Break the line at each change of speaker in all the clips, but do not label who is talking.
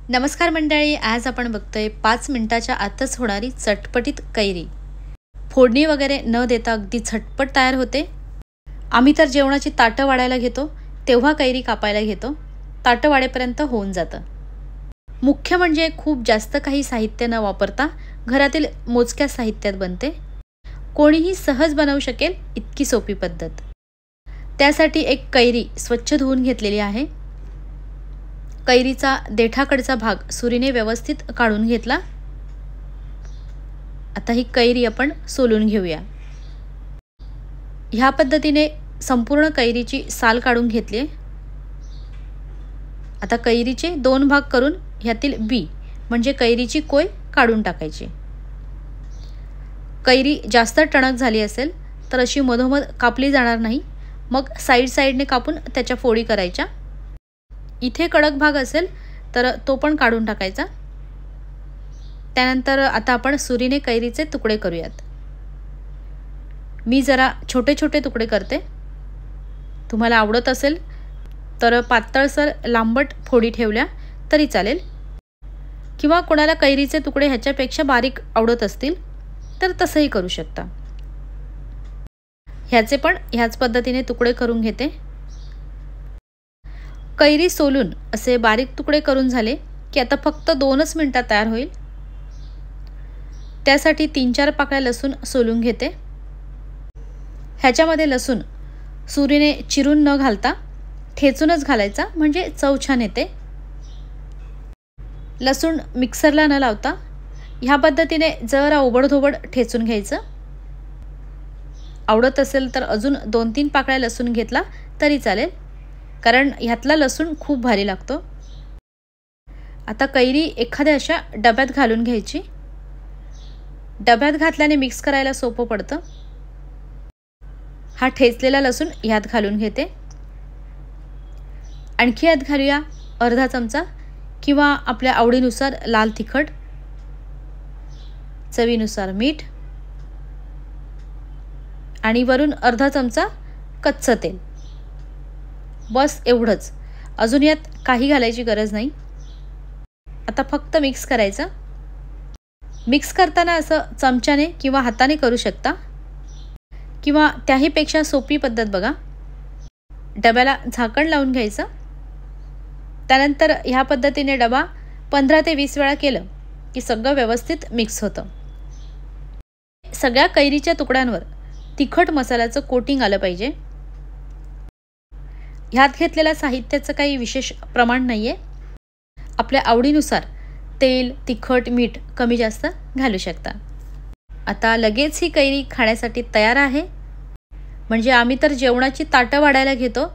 नमस्कार मंडळी, आज आपण बघतोय 5 मिनिटाच्या आतच होणारी चटपटीत कैरी. फोडणी वगैरे न देता अगदी झटपट तयार होते. आम्ही तर जेवणाची ताटं वाढायला घेतो तेव्हा कैरी कापायला घेतो. ताटं वाढेपर्यंत होऊन जातं. मुख्य म्हणजे खूप जास्त काही साहित्य न वापरता घरातील मोजक्या साहित्यात बनते. कोणीही सहज बनवू शकेल इतकी सोपी पद्धत. त्यासाठी एक कैरी स्वच्छ धुवून घेतलेली आहे. कैरीचा देठाकडचा भाग सुरीने व्यवस्थित काढून घेतला. आता ही कैरी आपण सोलून घेऊया. ह्या पद्धतीने संपूर्ण कैरीची साल काढून घेतली. आता कैरीचे 2 भाग करून ह्यातील बी म्हणजे कैरीची कोय काढून टाकायची. कैरी जास्त टणक झाली असेल तर अशी मधोमध कापली जाणार नाही. मग साईडने कापून त्याच्या फोडी करायच्या. इथे कडक भाग असेल तर तो पण काढून टाकायचा. त्यानंतर आता आपण सुरीने कैरीचे तुकडे करूयात. मी जरा छोटे छोटे तुकडे करते. तुम्हाला आवडत असेल तर पातळसर लांबट फोडी ठेवल्या तरी चालेल, किंवा कोणाला कैरीचे तुकडे ह्याच्यापेक्षा बारीक आवडत असतील तर तसंही करू शकता. ह्याचे पण ह्याच पद्धतीने तुकडे करून घेते. कैरी सोलून असे बारीक तुकडे करून झाले की आता फक्त 2च मिनिटात तयार होईल. त्यासाठी 3-4 पाकळ्या लसूण सोलून घेते. ह्याच्यामध्ये लसूण सुरीने चिरून न घालता ठेचूनच घालायचा, म्हणजे चव छान येते. लसूण मिक्सरला न लावता ह्या पद्धतीने जरा ओबडधोबड ठेचून घ्यायचं. आवडत असेल तर अजून 2-3 पाकळ्या लसूण घेतला तरी चालेल, कारण ह्यातला लसूण खूप भारी लागतो. आता कैरी एखाद्या अशा डब्यात घालून घ्यायची. डब्यात घातल्याने मिक्स करायला सोपं पडतं. हा ठेचलेला लसूण ह्यात घालून घेते. आणखी यात घालूया अर्धा चमचा किंवा आपल्या आवडीनुसार लाल तिखट, चवीनुसार मीठ आणि वरून अर्धा चमचा कच्चं तेल. बस एवढंच. अजून यात काही घालायची गरज नाही. आता फक्त मिक्स करायचं. मिक्स करताना असं चमच्याने किंवा हाताने करू शकता, किंवा त्याहीपेक्षा सोपी पद्धत बघा. डब्याला झाकण लावून घ्यायचं. त्यानंतर ह्या पद्धतीने डबा 15 ते 20 वेळा केलं की सगळं व्यवस्थित मिक्स होतं. सगळ्या कैरीच्या तुकड्यांवर तिखट मसाल्याचं कोटिंग आलं पाहिजे. ह्यात घेतलेल्या साहित्याचं काही विशेष प्रमाण नाही आहे. आपल्या आवडीनुसार तेल, तिखट, मीठ कमी जास्त घालू शकता. आता लगेच ही कैरी खाण्यासाठी तयार आहे. म्हणजे आम्ही तर जेवणाची ताटं वाढायला घेतो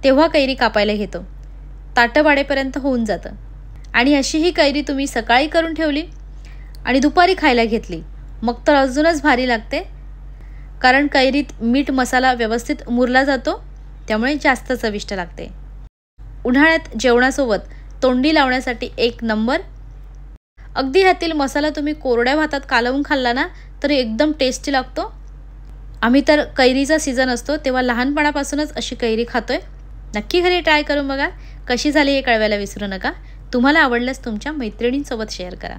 तेव्हा कैरी कापायला घेतो. ताटं वाढेपर्यंत होऊन जातं. आणि अशी ही कैरी तुम्ही सकाळी करून ठेवली आणि दुपारी खायला घेतली मग तर अजूनच भारी लागते. कारण कैरीत मीठ मसाला व्यवस्थित मुरला जातो, त्यामुळे जास्त चविष्ट लागते. उन्हाळ्यात जेवणासोबत तोंडी लावण्यासाठी एक नंबर. अगदी ह्यातील मसाला तुम्ही कोरड्या भातात कालवून खाल्ला ना तर एकदम टेस्टी लागतो. आम्ही तर कैरीचा सीझन असतो तेव्हा लहानपणापासूनच अशी कैरी खातोय. नक्की घरी ट्राय करून बघा. कशी झाली हे कळवायला विसरू नका. तुम्हाला आवडल्यास तुमच्या मैत्रिणींसोबत शेअर करा.